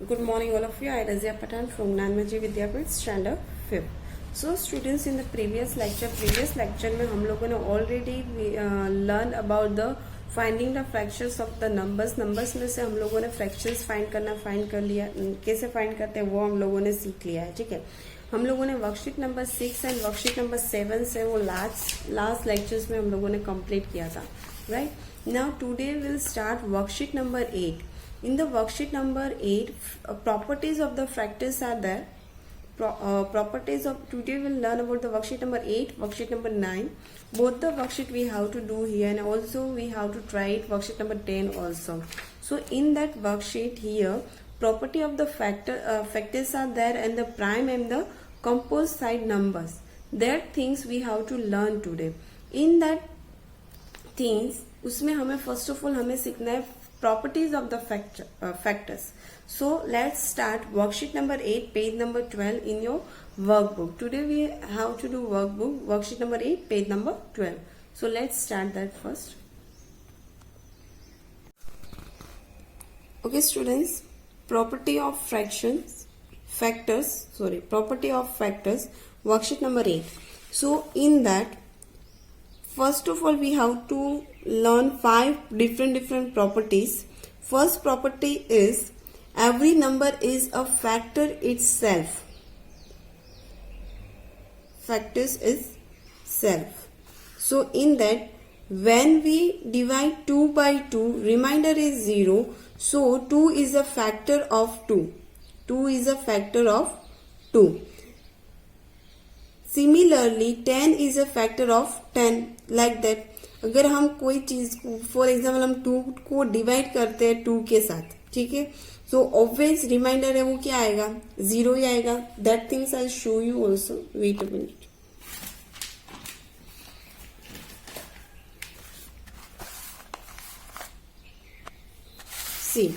Good morning, all of you. I am Razia Patan from Nanmaji Vidyapit, Standard 5th. So, students, in the previous lecture में हम लोगों ने already learn about the finding the fractions of the numbers. Numbers में से हम लोगों ने fractions find कर लिया, कैसे find करते हैं वो हम लोगों ने सीख लिया है. ठीक है, हम लोगों ने worksheet number 6 and worksheet number 7 से वो लास्ट लेक्चर्स में हम लोगों ने कंप्लीट किया था. Right now today will start worksheet number 8. In the worksheet number 8, properties of the fractals are there. Properties of today we'll learn about the worksheet number 8, worksheet number 9. Both the worksheet we have to do here, and also we have to try it worksheet number 10 also. So in that worksheet here, property of the factors are there, and the prime and the composite side numbers. There things we have to learn today. In that things, उसमें हमें first of all हमें सीखना है properties of the factors. So let's start worksheet number 8, page number 12 in your workbook. Today we have to do worksheet number 8, page number 12. So let's start that first. Okay students, property of factors, worksheet number 8. So in that, first of all we have to learn 5 different properties. First property is every number is a factor itself. Factors is self. So in that, when we divide 2 by 2, remainder is 0. So 2 is a factor of 2. 2 is a factor of 2. Similarly 10 is a factor of 10. Like that, अगर हम कोई चीज को for example हम 2 को divide करते हैं 2 के साथ, ठीक है, सो ऑब्वियस रिमाइंडर है वो क्या आएगा, 0 ही आएगा. That things I show you also. Wait a minute. See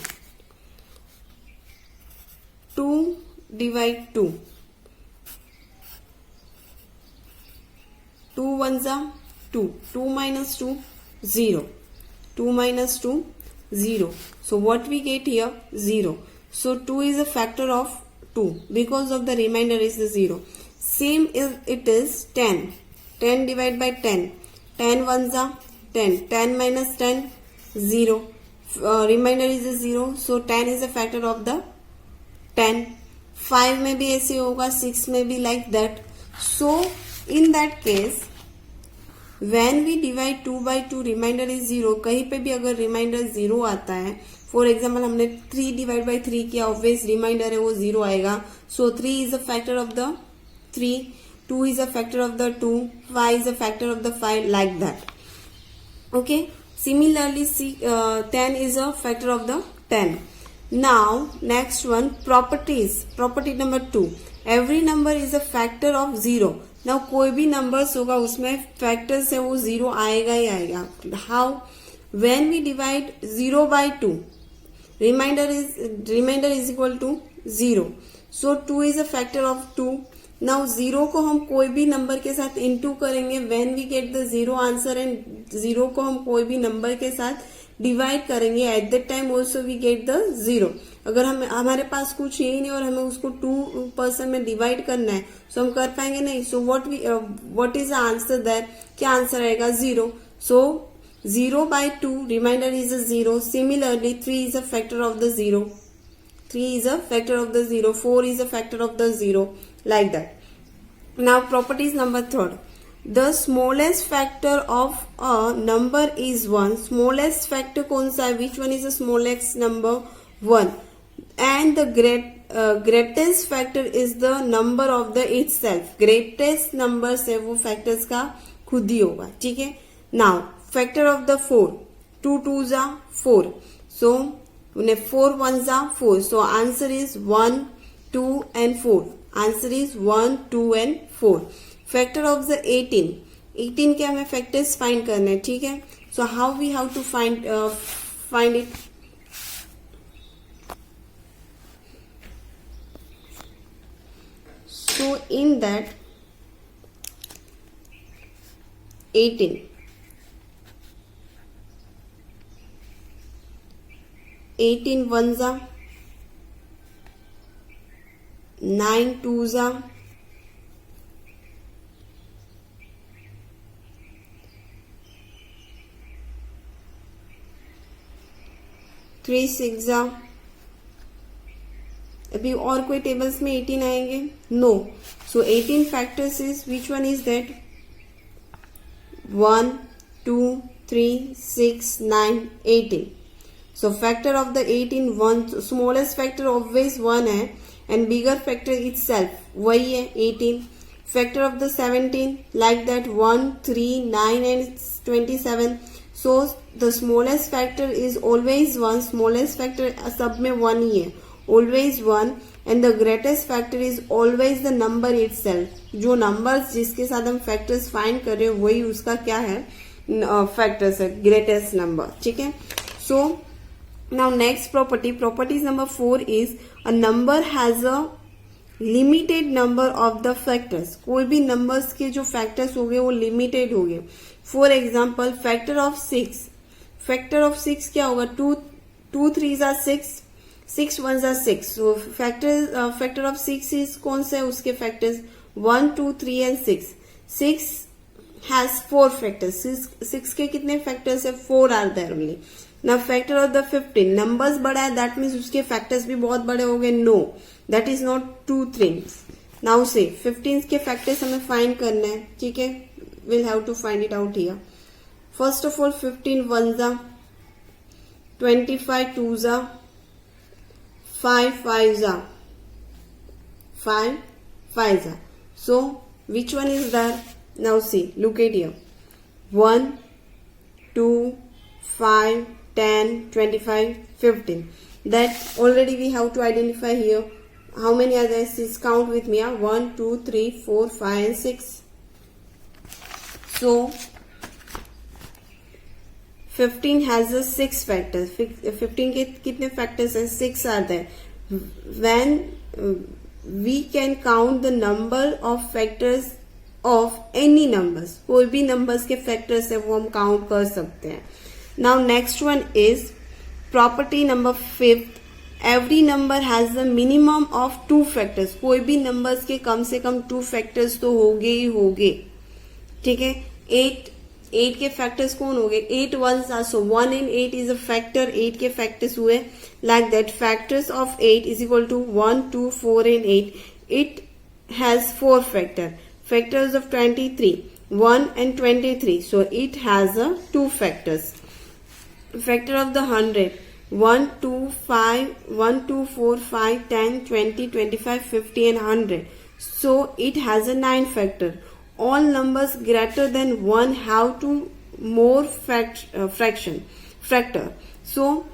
2 divide 2, 2 1 जा 2, 2 minus 2, 0, 2 minus 2, 0. So what we get here, 0. So 2 is a factor of 2 because of the remainder is the 0. Same it is 10. 10 divided by 10. 10 ones are 10. 10 minus 10, 0. Remainder is a 0. So 10 is a factor of the 10. 5 में भी ऐसे होगा, 6 में भी like that. So in that case, when we divide 2 by 2, remainder is 0. कहीं पे भी अगर रिमाइंडर 0 आता है, फॉर एग्जाम्पल हमने 3 डिवाइड बाई 3 किया, ऑब्वियस रिमाइंडर है वो 0 आएगा. सो 3 is a factor of the 3, 2 is a factor of the 2, 5 is a factor of the 5, like that. Okay, similarly 10 is a factor of the 10. Now next one, property number 2, every number is a factor of 0. Now कोई भी numbers होगा उसमें factors है वो 0 आएगा ही आएगा. How, when we divide 0 by 2, remainder is equal to 0. So 2 is a factor of 2. Now 0 को हम कोई भी नंबर के साथ इनटू करेंगे, when we get the 0 answer, and 0 को हम कोई भी नंबर के साथ डिवाइड करेंगे, at that time also we get the 0. अगर हमारे पास कुछ यही नहीं और हमें उसको 2% में डिवाइड करना है, सो हम कर पाएंगे नहीं. So what is the answer that, क्या आंसर आएगा, 0. So 0 by 2, remainder is a 0. Similarly 3 is a factor of the 0. 3 is a factor of the 0. 4 is a factor of the 0, like that. Now properties number 3. The smallest factor of a number is 1. Smallest factor कौन सा है, which one is the smallest number, 1. And the greatest factor is the number of the itself. Greatest numbers है वो factors का खुद ही होगा, ठीक है. Now factor of the 4, 2 2s are 4. So 4 1s are 4. So answer is 1, 2 and 4. Answer is 1, 2 and 4. Factor of the 18 के हमें factors find करने हैं, ठीक है. So how we have to find it. So in that 18 18 ones are 9 2s are 3 6 are, अभी और कोई tables में 18 आएंगे? No. So 18 factors is which one is that? 1 2 3 6 9 18. So factor of the 18 1, smallest factor always 1 है and bigger factor itself वही है 18. Factor of the 17 like that 1 3 9 and 27. So the smallest factor is always 1. smallest factor सब में 1 ही है, always 1. and the greatest factor is always the number itself. जो numbers जिसके साथ हम factors find कर रहे हैं वही उसका क्या है, factors है, greatest number. ठीक है. So now next properties number 4 is a number has a limited number of the factors. कोई भी numbers के जो factors होंगे वो limited होंगे. For example factor of 6, factor of 6 क्या होगा? 2 3s are 6, 6 1s are 6. So factor of 6 is कौन सा है उसके factors? 1 2 3 and 6. 6 has 4 factors. 6 के कितने factors है? 4 are there only. Now factor of the 15, numbers बड़ा है, that means उसके factors भी बहुत बड़े हो गए. No, that is not two things. Now say 15 के factors हमें find करना है. ठीक है, we'll have to find it out here. First of all 15 1s are, 25 2s are, 5 5s are, 5 5s are. So which one is there? Now see, look at here. 1 2 5 10 25 15. That already we have to identify here. How many are there? Count with me. 1 2 3 4 5 and 6. So 15 has a 6 factors. 15 के कितने factors हैं? 6 are there. When we can count the number of factors of any numbers, कोई भी numbers के factors है वो हम count कर सकते हैं. Now next one is property number 5. Every number has the minimum of 2 factors. कोई भी numbers के कम से कम 2 factors तो होंगे ही होंगे. ठीक है. 8 के factors कौन होंगे? 8 1s are, so 1 and 8 is a factor. 8 के factors हुए. Like that factors of 8 is equal to 1 2 4 and 8. It has 4 factor. Factors of 23 1 and 23, so it has a 2 factors. Factor of the 100 1 2 5 1 2 4 5 10 20 25 50 and 100, so it has a 9 factor. All numbers greater than 1 have to more factor. So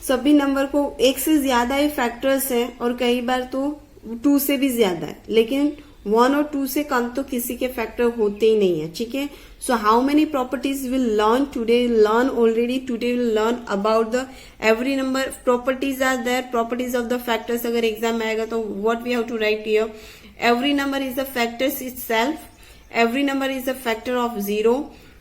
सभी number को एक से ज्यादा ही factors है और कई बार तो 2 से भी ज्यादा है, लेकिन 1 और 2 से कम तो किसी के फैक्टर होते ही नहीं है. ठीक है. So how many properties will learn today? Learn already today will learn about the every number. Properties are there. Properties of the factors अगर एग्जाम में आएगा तो what we have to write here? Every number is the factors itself. Every number is the factor of 0.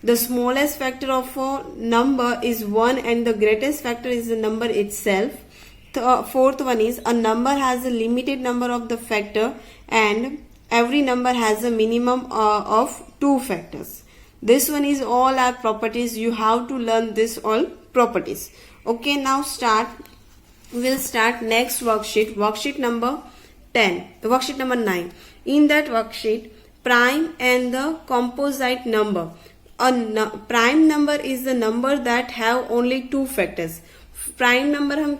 The smallest factor of a number is 1 and the greatest factor is the number itself. The fourth one is a number has a limited number of the factor and every number has a minimum of 2 factors. This one is all our properties. You have to learn this all properties. Okay, now we'll start next worksheet. Worksheet number 10. The worksheet number 9. In that worksheet, prime and the composite number. Prime number is the number that have only 2 factors. Prime number हम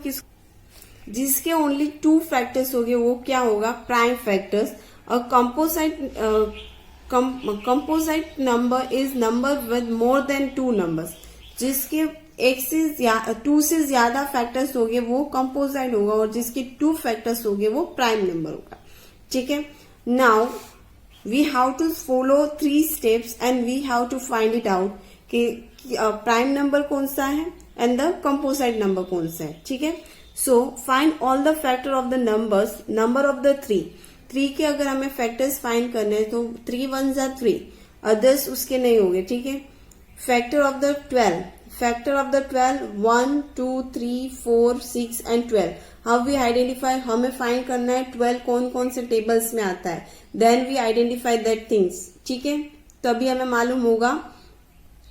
जिसके only 2 factors होंगे वो क्या होगा? Prime factors. A composite number is number with more than 2 numbers. जिसके 2 से ज्यादा factors होंगे वो composite होगा और जिसके 2 factors होंगे वो prime number होगा. ठीक है. Now we have to follow 3 steps and we have to find it out कि prime number कौन सा है and the composite number कौन सा है. ठीक है. So find all the factor of the numbers. Number of the 3 के अगर हमें factors find करने हैं तो 3 1s are 3, others उसके नहीं होंगे. ठीक है. Factor of the 12. factor of the 12 1 2 3 4 6 and 12. How we identify? हमें फाइंड करना है 12 कौन कौन से टेबल्स में आता है, then we identify that things. ठीक है, तभी हमें मालूम होगा,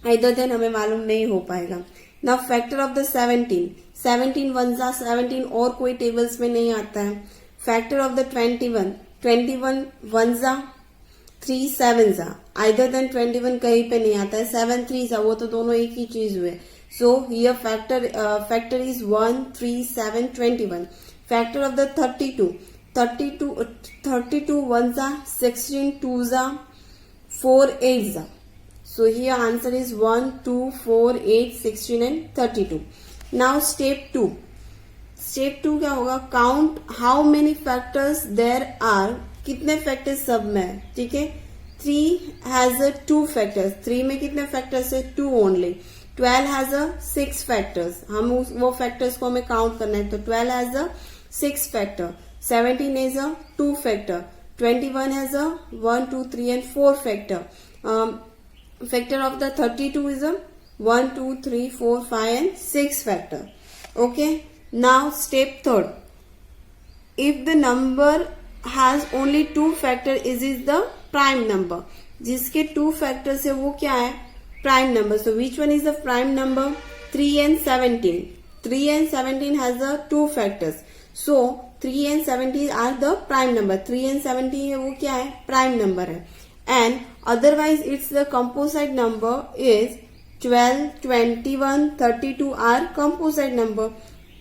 इधर देन हमें मालूम नहीं हो पाएगा. Now factor of the 17 one जा 17 और कोई टेबल्स में नहीं आता है. फैक्टर ऑफ द 21 वन जा 3 7 जा, आइदर देन 21 कहीं पे नहीं आता है. 7 3 जा, वो तो दोनों एक ही चीज हुए. So here factor is 1 3 7 21. Factor of the 32 one जा 16 2 जा 4 8 जा. So here answer is 1, 2, 4, 8, 16 and 32. Now step 2. Step 2 क्या होगा? Count how many factors there are. कितने factors सब में है. ठीक है, 3 has a 2 factors. 3 में कितने factors है? 2 only. 12 has a 6 factors. हम वो factors को हमें count करना है, तो 12 has a 6 factor. 17 is a 2 factor. 21 has a 1, 2, 3 and 4 factor. Factor of the 32 is a 1, 2, 3, 4, 5 and 6 factor. Okay. Now step 3. If the number has only 2 factor, is the prime number. जिसके 2 factors है वो क्या है? Prime number. So which one is the prime number? 3 and 17. 3 and 17 has the 2 factors. So 3 and 17 are the prime number. 3 and 17 है वो क्या है? Prime number है. And otherwise it's the composite number is 12, 21, 32 are composite number.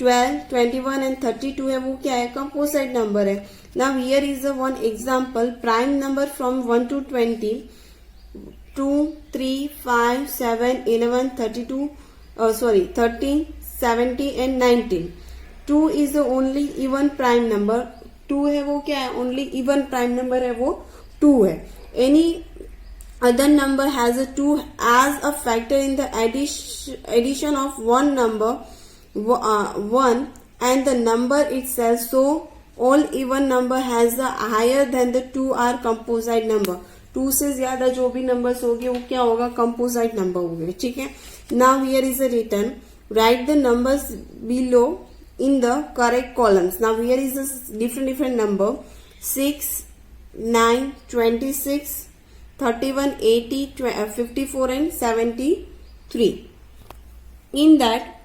12, 21 and 32 है वो क्या है? Composite number है. Now here is the one example. Prime number from 1 to 20. 2, 3, 5, 7, 11, 32, 13, 70 and 19. 2 is the only even prime number. 2 है वो क्या है? Only even prime number है वो 2 है. Any other number has a 2 as a factor in the addition of one number 1 and the number itself. So all even number has a higher than the 2 are composite number. 2 से ज्यादा जो भी numbers होंगे वो क्या होगा? Composite number होंगे. ठीक है. Now here is a written. Write the numbers below in the correct columns. Now here is a different number. 6 9, 26, 31, 80, 54 and 73. In that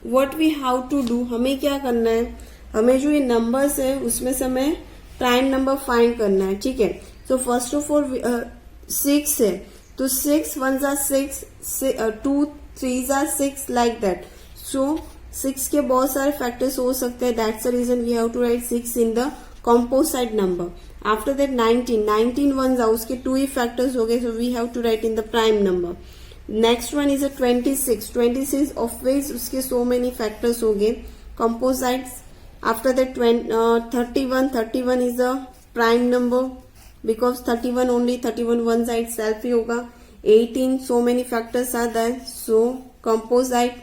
what we have to do, हमें क्या करना है? हमें जो ये numbers है उसमें से हमें prime number find करना है. ठीक है. So first of all 6 है, तो 6 1s are 6, 2 3s are 6 like that. So 6 के बहुत सारे factors हो सकते हैं. That's the reason we have to write 6 in the composite number. After that 19 ones are उसके 2 ही factors हो गए, so we have to write in the prime number. Next one is a 26 of which उसके so many factors हो गए composites. After that 31 is a prime number because 31 only 31 one side self ही होगा. 18 so many factors are there, so composite.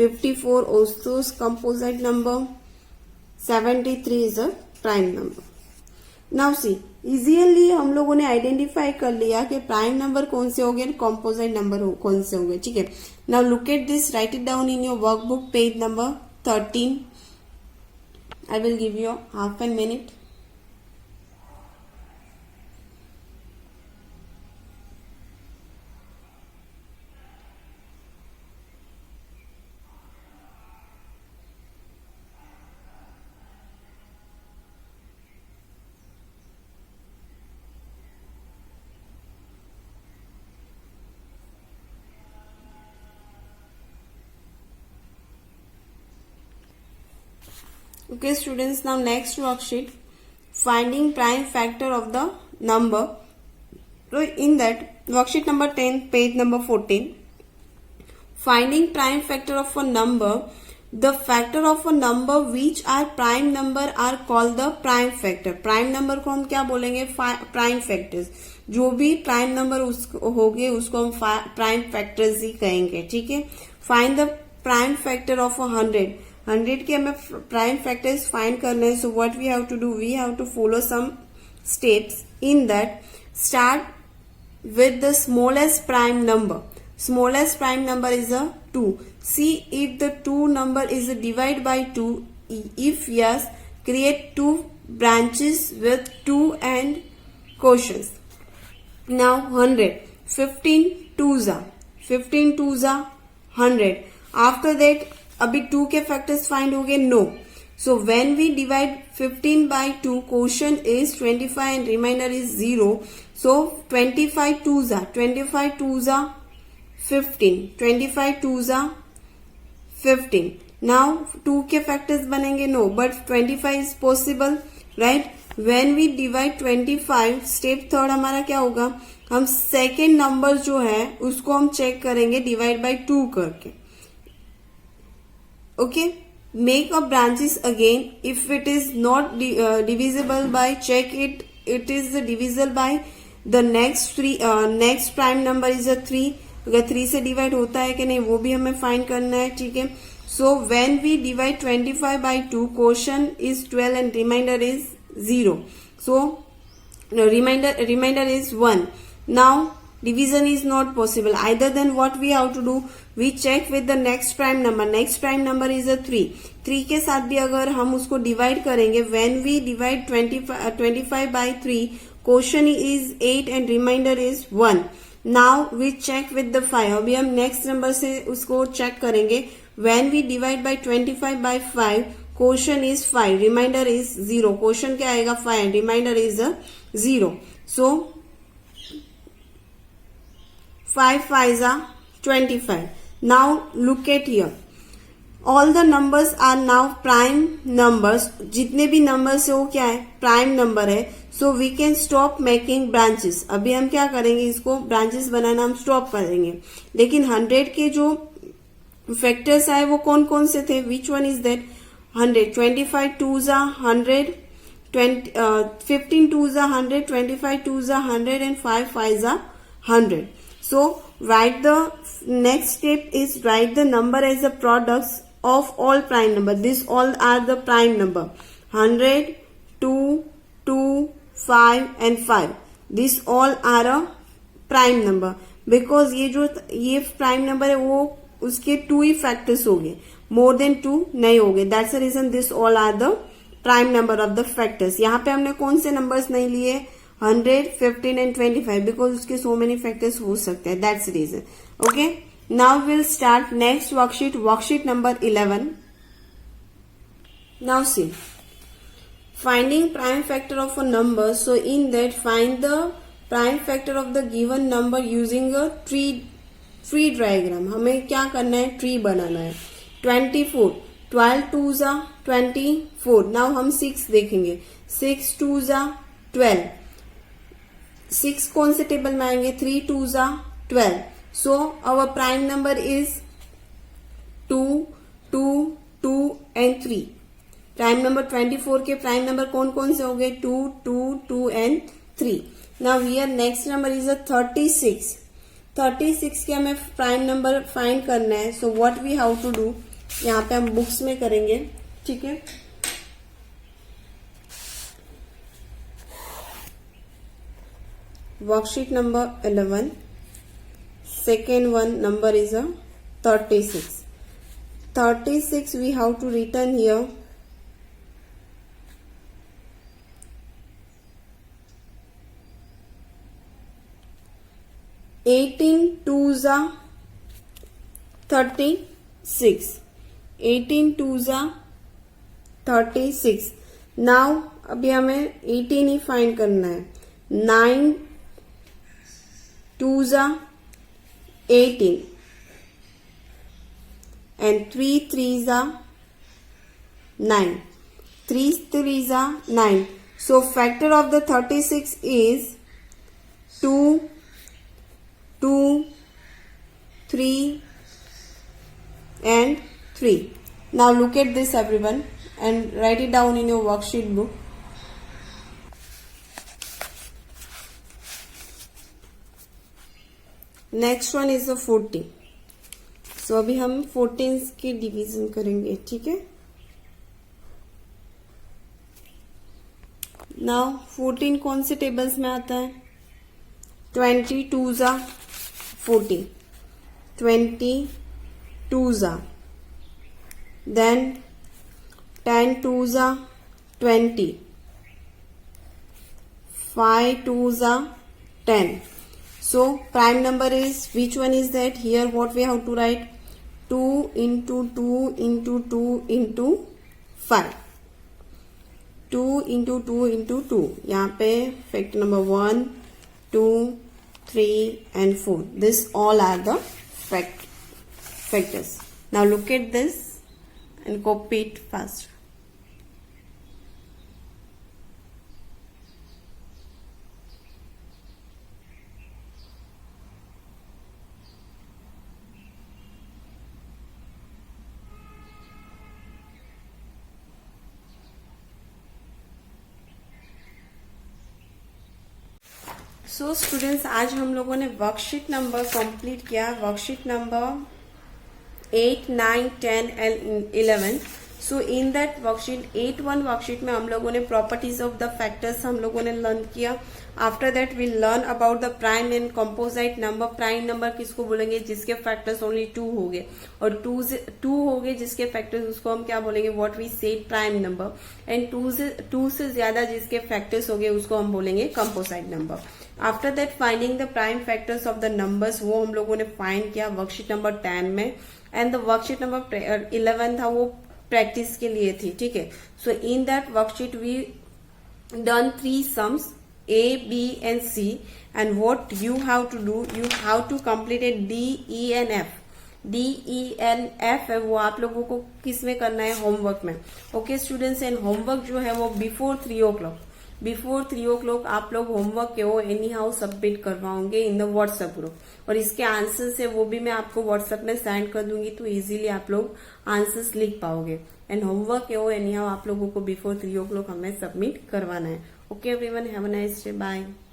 54 also is composite number. 73 is a prime number. Now see, easily हम लोगों ने identify कर लिया कि prime number कौन से हो गए, कॉम्पोजिट नंबर कौन से हो गए. ठीक है. Now look at this, right it down in your workbook, page number 13. I will give you half an minute. Okay students, now next worksheet, finding prime factor of the number. So in that worksheet number 10, page number 14, finding prime factor of a number. The factor of a number which are prime number are called the prime factor. Prime number को हम क्या बोलेंगे? prime factors. जो भी prime number होंगे उसको हम prime factors ही कहेंगे. ठीक है. Find the prime factor of 100. 100 के हमें प्राइम फैक्टर्स फाइंड करना है. So what we have to do, we have to follow some steps. In that, start with the smallest prime number. Smallest prime number is a 2. See if the 2 number is divided by 2. If yes, create 2 branches with 2 and quotients. Now 100. 15 twos are 100. After that अभी 2 के factors find हो गए? No. So when we divide 15 by 2, quotient is 25 and remainder is 0. So 25 twos are 15. 25 twos are 15. Now 2 के factors बनेंगे? No, but 25 is possible, right? When we divide 25, step third हमारा क्या होगा? हम सेकेंड नंबर जो है उसको हम चेक करेंगे डिवाइड बाय 2 करके. Okay, make a branches again. If it is not divisible by, check it is divisible by the next prime number is a 3. अगर 3 से डिवाइड होता है कि नहीं वो भी हमें फाइंड करना है. ठीक है, so when we divide 25 by 2, quotient is 12 and remainder is 0. So remainder is 1. Now division is not possible. Either then what we have to do, we check with the next prime number. Next prime number is a 3. 3 के साथ भी अगर हम उसको divide करेंगे, when we divide 25 by 3, quotient is 8 and remainder is 1. Now we check with the 5. अभी हम next number से उसको चेक करेंगे. When we divide by 25 by 5, quotient is 5, remainder is 0. quotient क्या आएगा? 5 and remainder is a 0. So 5 5s are 25. Now look at here. All the numbers are now prime numbers. जितने भी numbers है वो क्या है? prime number है. So we can stop making branches. अभी हम क्या करेंगे? इसको branches बनाना हम stop करेंगे. लेकिन 100 के जो factors आए वो कौन कौन से थे? Which one is that? 100. 25 twos are 100. 15 twos are 100. 25 twos are 100 and 5 5s are 100. So write the next step is write the number as the products of all prime number. This all are the prime number. 100, 2, 2, 5 and 5. This all are a prime number. Because ये prime number है वो उसके 2 ही factors हो गए, more than 2 नहीं हो गए. That's the reason this all are the prime number of the factors. यहाँ पे हमने कौन से numbers नहीं लिए? 100, 15 and 25 because उसके so many factors हो सकते हैं. That's the reason. Okay. Now we'll start next worksheet number 11. Now see, finding prime factor of a number. So in that, find the prime factor of the given number using a tree diagram. हमें क्या करना है? Tree बनाना है. 24, 12 twos are 24. Now हम 6 देखेंगे. 6 twos are 12. 6 कौन से table में आएंगे? 3 twos are 12. So our prime number is 2, 2, 2 and 3. Prime number 24 के प्राइम नंबर कौन कौन से हो गए? 2, 2, 2 and 3. Now here next number is a 36. 36 के हमें प्राइम नंबर फाइंड करना है. So what we how to do, यहाँ पे हम बुक्स में करेंगे. ठीक है, worksheet number 11, second one number is a 36. 36 we have to written here. Eighteen twos are 36. 18 twos are 36. Now अभी हमें 18 ही फाइंड करना है. 9 twos are 18 and 3 threes are 9. 3 threes are 9. So factor of the 36 is 2, 2, 3 and 3. Now look at this everyone and write it down in your worksheet book. Next one is a 40. सो अभी हम 14 की division करेंगे. ठीक है, now 14 कौन से tables में आता है? 20 twos are 40. 20 twos are, then 10 twos are 20, 5 twos are 10. So prime number is, which one is that? Here what we have to write, 2 into 2 into 2 into 5. 2 into 2 into 2. यहाँ पे factor number 1, 2, 3 and 4. This all are the factors. Now look at this and copy it fast. So students, आज हम लोगों ने worksheet number complete किया, worksheet number 8, 9, 10 and 11. So in that worksheet 8.1 worksheet में हम लोगों ने प्रॉपर्टीज ऑफ द फैक्टर्स हम लोगों ने लर्न किया. After that we learn about the prime and composite number. Prime number किसको बोलेंगे? जिसके फैक्टर्स ओनली 2 हो गए, और 2 हो गए जिसके फैक्टर्स, उसको हम क्या बोलेंगे? What we said prime number. And 2 से ज्यादा जिसके फैक्टर्स हो गए उसको हम बोलेंगे composite number. After that finding the prime factors of the numbers, वो हम लोगों ने फाइंड किया वर्कशीट नंबर 10 में. एंड द वर्कशीट नंबर 11 था, वो प्रैक्टिस के लिए थी. ठीक है. So in that worksheet we done 3 sums A, B and C, and what you have to do, you have to complete it D, E and F. D, E and F है वो आप लोगों को किस में करना है? होमवर्क में. ओके स्टूडेंट्स, एंड होमवर्क जो है वो बिफोर 3 o'clock आप लोग होमवर्क के वो एनी हाउ सबमिट करवाओगे इन द व्हाट्सएप ग्रुप. और इसके आंसर्स है वो भी मैं आपको व्हाट्सएप में सेंड कर दूंगी, तो इजीली आप लोग आंसर्स लिख पाओगे. एंड होमवर्क है वो एनी हाउ आप लोगों को बिफोर 3 o'clock हमें सबमिट करवाना है. Okay everyone, have a nice day. Bye.